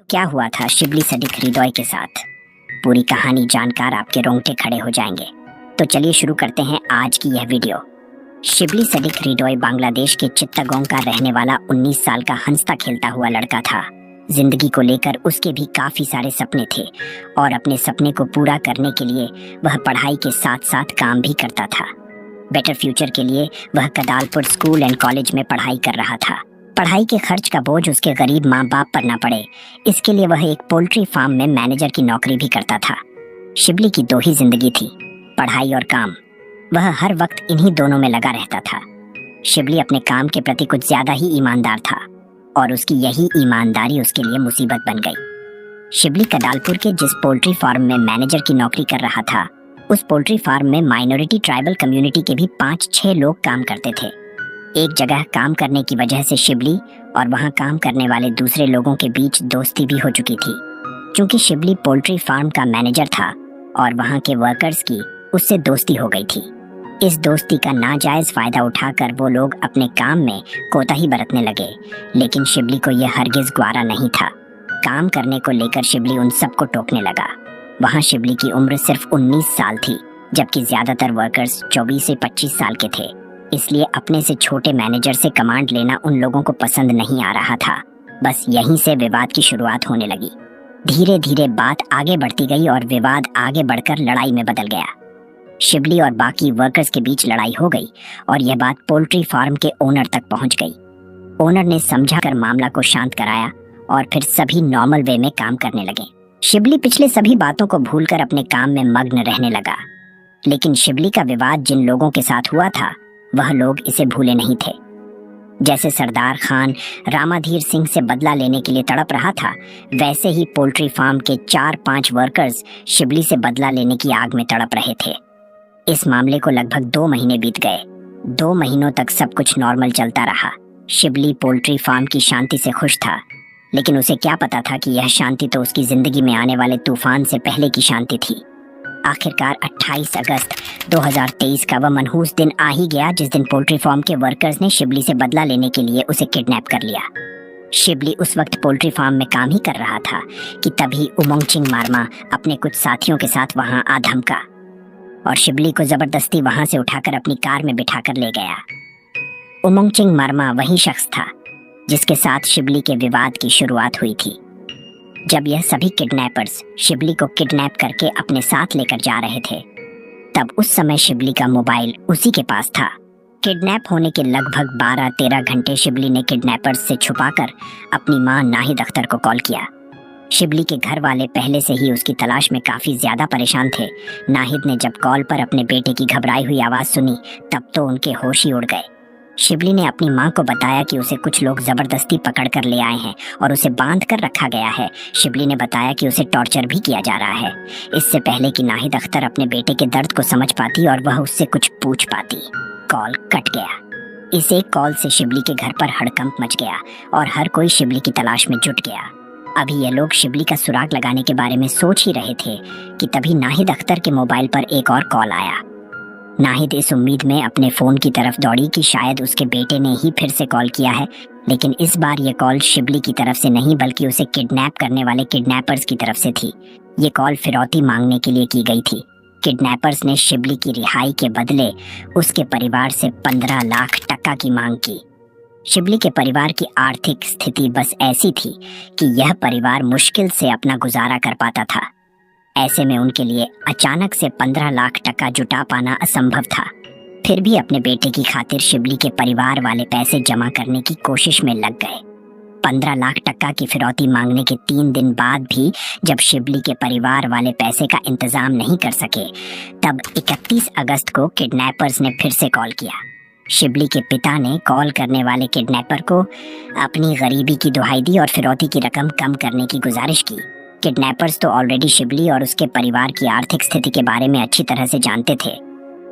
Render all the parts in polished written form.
क्या हुआ था शिबली सदिक हृदय के साथ? पूरी कहानी जानकर आपके रोंगटे खड़े हो जाएंगे। तो चलिए शुरू करते हैं आज की यह वीडियो। शिबली सदिक हृदय बांग्लादेश के चित्तगोंग का रहने वाला 19 साल का हंसता खेलता हुआ लड़का था। जिंदगी को लेकर उसके भी काफी सारे सपने थे और अपने सपने को पूरा करने के लिए वह पढ़ाई के साथ साथ काम भी करता था। बेटर फ्यूचर के लिए वह कदालपुर स्कूल एंड कॉलेज में पढ़ाई कर रहा था। पढ़ाई के खर्च का बोझ उसके गरीब माँ बाप पर न पड़े, इसके लिए वह एक पोल्ट्री फार्म में मैनेजर की नौकरी भी करता था। शिबली की दो ही जिंदगी थी, पढ़ाई और काम। वह हर वक्त इन्हीं दोनों में लगा रहता था। शिबली अपने काम के प्रति कुछ ज्यादा ही ईमानदार था और उसकी यही ईमानदारी उसके लिए मुसीबत बन गई। शिबली कदालपुर के जिस पोल्ट्री फार्म में मैनेजर की नौकरी कर रहा था, उस पोल्ट्री फार्म में माइनॉरिटी ट्राइबल कम्युनिटी के भी 5-6 लोग काम करते थे। एक जगह काम करने की वजह से शिबली और वहां काम करने वाले दूसरे लोगों के बीच दोस्ती भी हो चुकी थी। क्योंकि शिबली पोल्ट्री फार्म का मैनेजर था और वहां के वर्कर्स की उससे दोस्ती हो गई थी। इस दोस्ती का नाजायज फायदा उठाकर वो लोग अपने काम में कोताही बरतने लगे, लेकिन शिबली को यह हरगिज ग्वारा नहीं था। काम करने को लेकर शिबली उन सबको टोकने लगा। वहां शिबली की उम्र सिर्फ 19 साल थी, जबकि ज्यादातर वर्कर्स 24 से 25 साल के थे। इसलिए अपने से छोटे मैनेजर से कमांड लेना उन लोगों को पसंद नहीं आ रहा था। बस यहीं से विवाद की शुरुआत होने लगी। धीरे धीरे बात आगे बढ़ती गई और विवाद आगे बढ़कर लड़ाई में बदल गया। शिबली और बाकी वर्कर्स के बीच लड़ाई हो गई और यह बात पोल्ट्री फार्म के ओनर तक पहुंच गई। ओनर ने समझाकर मामला को शांत कराया और फिर सभी नॉर्मल वे में काम करने लगे। शिबली पिछले सभी बातों को भूलकर अपने काम में मग्न रहने लगा। लेकिन शिबली का विवाद जिन लोगों के साथ हुआ था, वह लोग इसे भूले नहीं थे। जैसे सरदार खान रामाधीर सिंह से बदला लेने के लिए तड़प रहा था, वैसे ही पोल्ट्री फार्म के 4-5 वर्कर्स शिबली से बदला लेने की आग में तड़प रहे थे। इस मामले को लगभग 2 महीने बीत गए। 2 महीनों तक सब कुछ नॉर्मल चलता रहा। शिबली पोल्ट्री फार्म की शांति से खुश था, लेकिन उसे क्या पता था कि यह शांति तो उसकी जिंदगी में आने वाले तूफान से पहले की शांति थी। आखिरकार 28 अगस्त 2023 का वह मनहूस दिन आ ही गया, जिस दिन पोल्ट्री फार्म के वर्कर्स ने शिबली से बदला लेने के लिए उसे किडनैप कर लिया। शिबली उस वक्त पोल्ट्री फार्म में काम ही कर रहा था कि तभी उमंगचिंग मारमा अपने कुछ साथियों के साथ वहां आ धमका और शिबली को जबरदस्ती वहां से उठाकर अपनी कार में बिठाकर ले गया। उमंगचिंग मारमा वही शख्स था जिसके साथ शिबली के विवाद की शुरुआत हुई थी। जब यह सभी किडनैपर्स शिबली को किडनैप करके अपने साथ लेकर जा रहे थे, तब उस समय शिबली का मोबाइल उसी के पास था। किडनैप होने के लगभग 12-13 घंटे शिबली ने किडनैपर्स से छुपाकर अपनी मां नाहिद अख्तर को कॉल किया। शिबली के घर वाले पहले से ही उसकी तलाश में काफी ज्यादा परेशान थे। नाहिद ने जब कॉल पर अपने बेटे की घबराई हुई आवाज सुनी, तब तो उनके होश ही उड़ गए। शिबली ने अपनी मां को बताया कि उसे कुछ लोग जबरदस्ती पकड़ कर ले आए हैं और उसे बांध कर रखा गया है। शिबली ने बताया कि उसे टॉर्चर भी किया जा रहा है, इससे पहले कि नाहिद अख्तर अपने बेटे के दर्द को समझ पाती और वह उससे कुछ पूछ पाती। कॉल कट गया। इस एक कॉल से शिबली के घर पर हड़कंप मच गया और हर कोई शिबली की तलाश में जुट गया। अभी ये लोग शिबली का सुराग लगाने के बारे में सोच ही रहे थे कि तभी नाहिद अख्तर के मोबाइल पर एक और कॉल आया। नाहिद इस उम्मीद में अपने फोन की तरफ दौड़ी कि शायद उसके बेटे ने ही फिर से कॉल किया है, लेकिन इस बार ये कॉल शिबली की तरफ से नहीं बल्कि उसे किडनैप करने वाले किडनैपर्स की तरफ से थी। ये कॉल फिरौती मांगने के लिए की गई थी। किडनैपर्स ने शिबली की रिहाई के बदले उसके परिवार से 15 लाख टका की मांग की। शिबली के परिवार की आर्थिक स्थिति बस ऐसी थी कि यह परिवार मुश्किल से अपना गुजारा कर पाता था। ऐसे में उनके लिए अचानक से 15 लाख टका जुटा पाना असंभव था। फिर भी अपने बेटे की खातिर शिबली के परिवार वाले पैसे जमा करने की कोशिश में लग गए। 15 लाख टका की फिरौती मांगने के 3 दिन बाद भी जब शिबली के परिवार वाले पैसे का इंतजाम नहीं कर सके, तब 31 अगस्त को किडनैपर्स ने फिर से कॉल किया। शिबली के पिता ने कॉल करने वाले किडनैपर को अपनी गरीबी की दुहाई दी और फिरौती की रकम कम करने की गुजारिश की। किडनैपर्स तो ऑलरेडी शिबली और उसके परिवार की आर्थिक स्थिति के बारे में अच्छी तरह से जानते थे,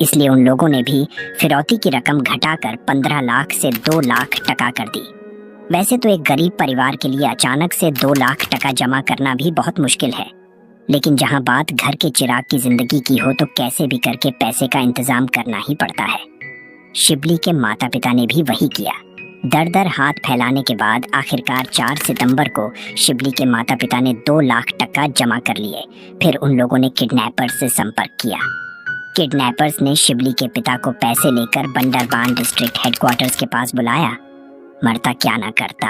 इसलिए उन लोगों ने भी फिरौती की रकम घटाकर 15 लाख से 2 लाख टका कर दी। वैसे तो एक गरीब परिवार के लिए अचानक से 2 लाख टका जमा करना भी बहुत मुश्किल है, लेकिन जहां बात घर के चिराग की जिंदगी की हो तो कैसे भी करके पैसे का इंतजाम करना ही पड़ता है। शिबली के माता पिता ने भी वही किया। दर दर हाथ फैलाने के बाद आखिरकार 4 सितंबर को शिबली के माता पिता ने 2 लाख टका जमा कर लिए। फिर उन लोगों ने किडनैपर्स से संपर्क किया। किडनैपर्स ने शिबली के पिता को पैसे लेकर बंदरबान डिस्ट्रिक्ट हेडक्वार्टर्स के पास बुलाया। मरता क्या ना करता,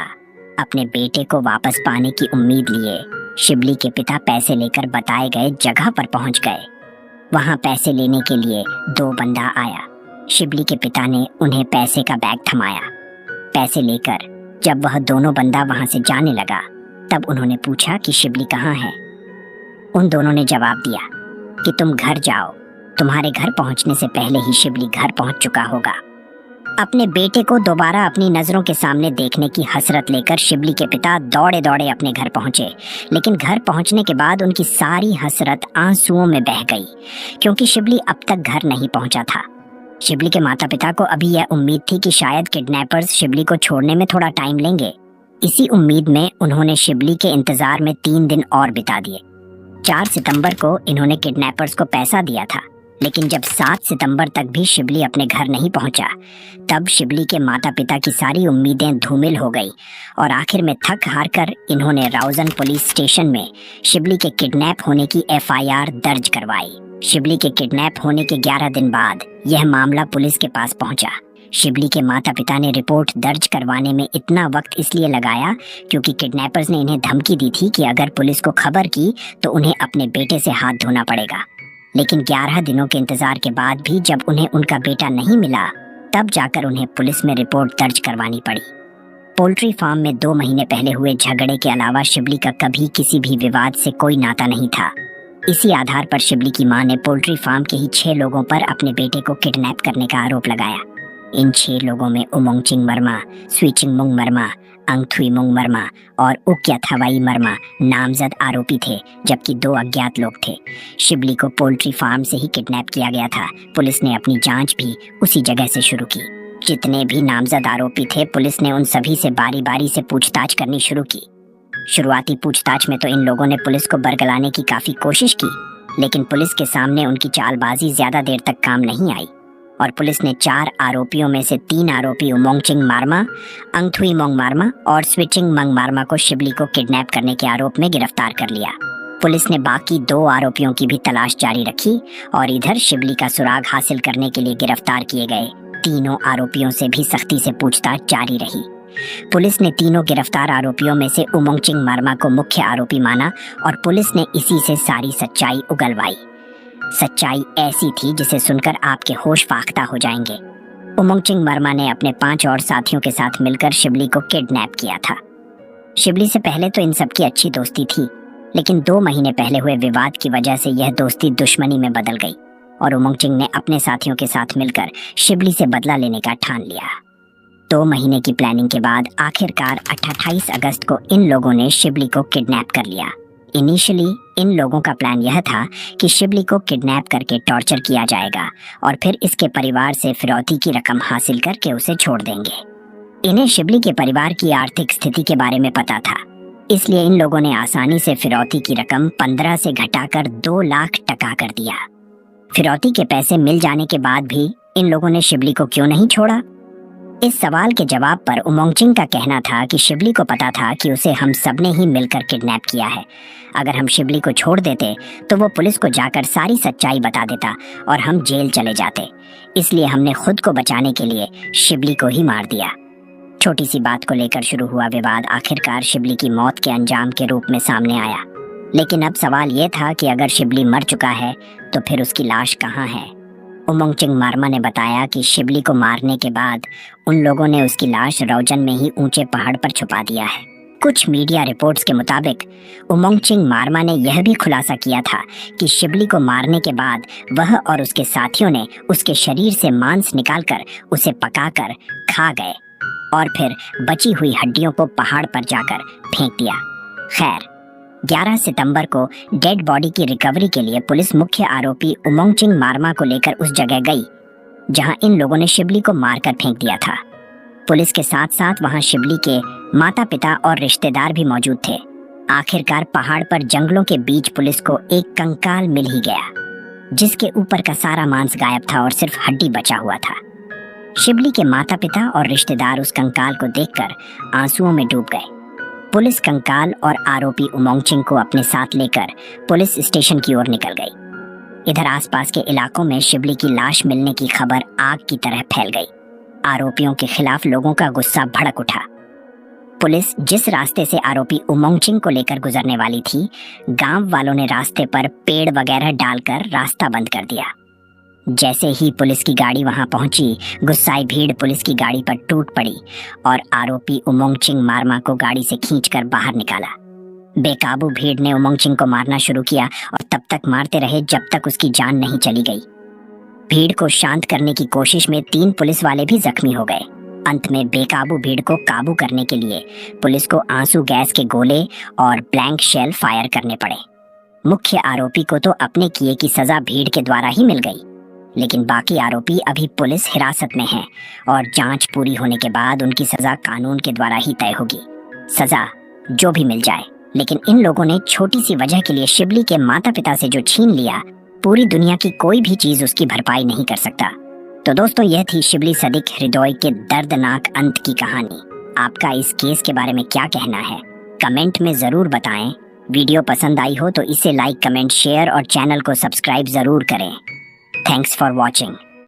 अपने बेटे को वापस पाने की उम्मीद लिए शिबली के पिता पैसे लेकर बताए गए जगह पर पहुंच गए। वहां पैसे लेने के लिए 2 बंदा आया। शिबली के पिता ने उन्हें पैसे का बैग थमाया। पैसे लेकर जब वह दोनों बंदा वहां से जाने लगा तब उन्होंने पूछा कि शिबली कहाँ है। उन दोनों ने जवाब दिया कि तुम घर जाओ, तुम्हारे घर पहुंचने से पहले ही शिबली घर पहुंच चुका होगा। अपने बेटे को दोबारा अपनी नजरों के सामने देखने की हसरत लेकर शिबली के पिता दौड़े दौड़े अपने घर पहुंचे, लेकिन घर पहुंचने के बाद उनकी सारी हसरत आंसुओं में बह गई, क्योंकि शिबली अब तक घर नहीं पहुंचा था। शिबली के माता पिता को अभी यह उम्मीद थी कि शायद किडनैपर्स शिबली को छोड़ने में थोड़ा टाइम लेंगे। इसी उम्मीद में उन्होंने शिबली के इंतजार में 3 दिन और बिता दिए। 4 सितंबर को इन्होंने किडनैपर्स को पैसा दिया था, लेकिन जब 7 सितंबर तक भी शिबली अपने घर नहीं पहुंचा, तब शिबली के माता पिता की सारी उम्मीदें धूमिल हो गई और आखिर में थक हार कर इन्होंने राउजन पुलिस स्टेशन में शिबली के किडनैप होने की FIR दर्ज करवाई। शिबली के किडनैप होने के 11 दिन बाद यह मामला पुलिस के पास पहुंचा। शिबली के माता पिता ने रिपोर्ट दर्ज करवाने में इतना वक्त इसलिए लगाया क्योंकि किडनैपर्स ने इन्हें धमकी दी थी कि अगर पुलिस को खबर की तो उन्हें अपने बेटे से हाथ धोना पड़ेगा। लेकिन 11 दिनों के इंतजार के बाद भी जब उन्हें उनका बेटा नहीं मिला, तब जाकर उन्हें पुलिस में रिपोर्ट दर्ज करवानी पड़ी। पोल्ट्री फार्म में 2 महीने पहले हुए झगड़े के अलावा शिबली का कभी किसी भी विवाद से कोई नाता नहीं था। इसी आधार पर शिबली की मां ने पोल्ट्री फार्म के ही 6 लोगों पर अपने बेटे को किडनैप करने का आरोप लगाया। इन 6 लोगों में उमंगचिंग मरमा, स्विचिंगमुंग मरमा, अंगथुईमुंग मरमा और उक्याथावाई मरमा नामजद आरोपी थे, जबकि 2 अज्ञात लोग थे। शिबली को पोल्ट्री फार्म से ही किडनैप किया गया था। पुलिस ने अपनी जांच भी उसी जगह से शुरू की। जितने भी नामजद आरोपी थे, पुलिस ने उन सभी से बारी बारी से पूछताछ करनी शुरू की। शुरुआती पूछताछ में तो इन लोगों ने पुलिस को बरगलाने की काफी कोशिश की, लेकिन पुलिस के सामने उनकी चालबाजी ज्यादा देर तक काम नहीं आई और पुलिस ने 4 आरोपियों में से 3 आरोपी उमंगचिंग मारमा, अंगथुईमुंग मारमा और स्विचिंगमुंग मारमा को शिबली को किडनैप करने के आरोप में गिरफ्तार कर लिया। पुलिस ने बाकी 2 आरोपियों की भी तलाश जारी रखी और इधर शिबली का सुराग हासिल करने के लिए गिरफ्तार किए गए तीनों आरोपियों से भी सख्ती से पूछताछ जारी रही। पुलिस ने तीनों गिरफ्तार आरोपियों में से उमंगचिंग मारमा को मुख्य आरोपी माना और पुलिस ने इसी से सारी सच्चाई उगलवाई। सच्चाई ऐसी थी जिसे सुनकर आपके होश फाख्ता हो जाएंगे। उमंगचिंग मारमा ने अपने 5 और साथियों के साथ मिलकर शिबली को किडनैप किया था। शिबली से पहले तो इन सबकी अच्छी दोस्ती थी, लेकिन 2 महीने पहले हुए विवाद की वजह से यह दोस्ती दुश्मनी में बदल गई और उमंगचिंग ने अपने साथियों के साथ मिलकर शिबली से बदला लेने का ठान लिया। 2 महीने की प्लानिंग के बाद आखिरकार 28 अगस्त को इन लोगों ने शिबली को किडनैप कर लिया। इनिशियली इन लोगों का प्लान यह था कि शिबली को किडनैप करके टॉर्चर किया जाएगा और फिर इसके परिवार से फिरौती की रकम हासिल करके उसे छोड़ देंगे। इन्हें शिबली के परिवार की आर्थिक स्थिति के बारे में पता था, इसलिए इन लोगों ने आसानी से फिरौती की रकम 15 से घटाकर 2 लाख टका कर दिया। फिरौती के पैसे मिल जाने के बाद भी इन लोगों ने शिबली को क्यों नहीं छोड़ा? इस सवाल के जवाब पर उमंगचिंग का कहना था कि शिबली को पता था कि उसे हम सबने ही मिलकर किडनैप किया है। अगर हम शिबली को छोड़ देते तो वो पुलिस को जाकर सारी सच्चाई बता देता और हम जेल चले जाते। इसलिए हमने खुद को बचाने के लिए शिबली को ही मार दिया। छोटी सी बात को लेकर शुरू हुआ विवाद आखिरकार शिबली की मौत के अंजाम के रूप में सामने आया। लेकिन अब सवाल ये था कि अगर शिबली मर चुका है तो फिर उसकी लाश कहाँ है? उमंगचिंग मारमा ने बताया कि शिबली को मारने के बाद उन लोगों ने उसकी लाश रौजन में ही ऊंचे पहाड़ पर छुपा दिया है। कुछ मीडिया रिपोर्ट्स के मुताबिक उमंगचिंग मारमा ने यह भी खुलासा किया था कि शिबली को मारने के बाद वह और उसके साथियों ने उसके शरीर से मांस निकालकर उसे पकाकर खा गए और फिर बची हुई हड्डियों को पहाड़ पर जाकर फेंक दिया। खैर, 11 सितंबर को डेड बॉडी की रिकवरी के लिए पुलिस मुख्य आरोपी उमंगचिंग मारमा को लेकर उस जगह गई जहां इन लोगों ने शिबली को मारकर फेंक दिया था। पुलिस के साथ साथ वहां शिबली के माता पिता और रिश्तेदार भी मौजूद थे। आखिरकार पहाड़ पर जंगलों के बीच पुलिस को एक कंकाल मिल ही गया, जिसके ऊपर का सारा मांस गायब था और सिर्फ हड्डी बचा हुआ था। शिबली के माता पिता और रिश्तेदार उस कंकाल को देखकर आंसुओं में डूब गए। पुलिस कंकाल और आरोपी उमंग चिंग को अपने साथ लेकर पुलिस स्टेशन की ओर निकल गई। इधर आसपास के इलाकों में शिबली की लाश मिलने की खबर आग की तरह फैल गई। आरोपियों के खिलाफ लोगों का गुस्सा भड़क उठा। पुलिस जिस रास्ते से आरोपी उमंग चिंग को लेकर गुजरने वाली थी, गांव वालों ने रास्ते पर पेड़ वगैरह डालकर रास्ता बंद कर दिया। जैसे ही पुलिस की गाड़ी वहां पहुंची, गुस्साई भीड़ पुलिस की गाड़ी पर टूट पड़ी और आरोपी उमंग चिंग मारमा को गाड़ी से खींचकर बाहर निकाला। बेकाबू भीड़ ने उमंग चिंग को मारना शुरू किया और तब तक मारते रहे जब तक उसकी जान नहीं चली गई। भीड़ को शांत करने की कोशिश में 3 पुलिस वाले भी जख्मी हो गए। अंत में बेकाबू भीड़ को काबू करने के लिए पुलिस को आंसू गैस के गोले और ब्लैंक शेल फायर करने पड़े। मुख्य आरोपी को तो अपने किए की सजा भीड़ के द्वारा ही मिल गई, लेकिन बाकी आरोपी अभी पुलिस हिरासत में हैं और जांच पूरी होने के बाद उनकी सजा कानून के द्वारा ही तय होगी। सजा जो भी मिल जाए, लेकिन इन लोगों ने छोटी सी वजह के लिए शिबली के माता पिता से जो छीन लिया, पूरी दुनिया की कोई भी चीज उसकी भरपाई नहीं कर सकता। तो दोस्तों, यह थी शिबली सदिक हृदय के दर्दनाक अंत की कहानी। आपका इस केस के बारे में क्या कहना है, कमेंट में जरूर बताएं। वीडियो पसंद आई हो तो इसे लाइक, कमेंट, शेयर और चैनल को सब्सक्राइब जरूर करें। Thanks for watching.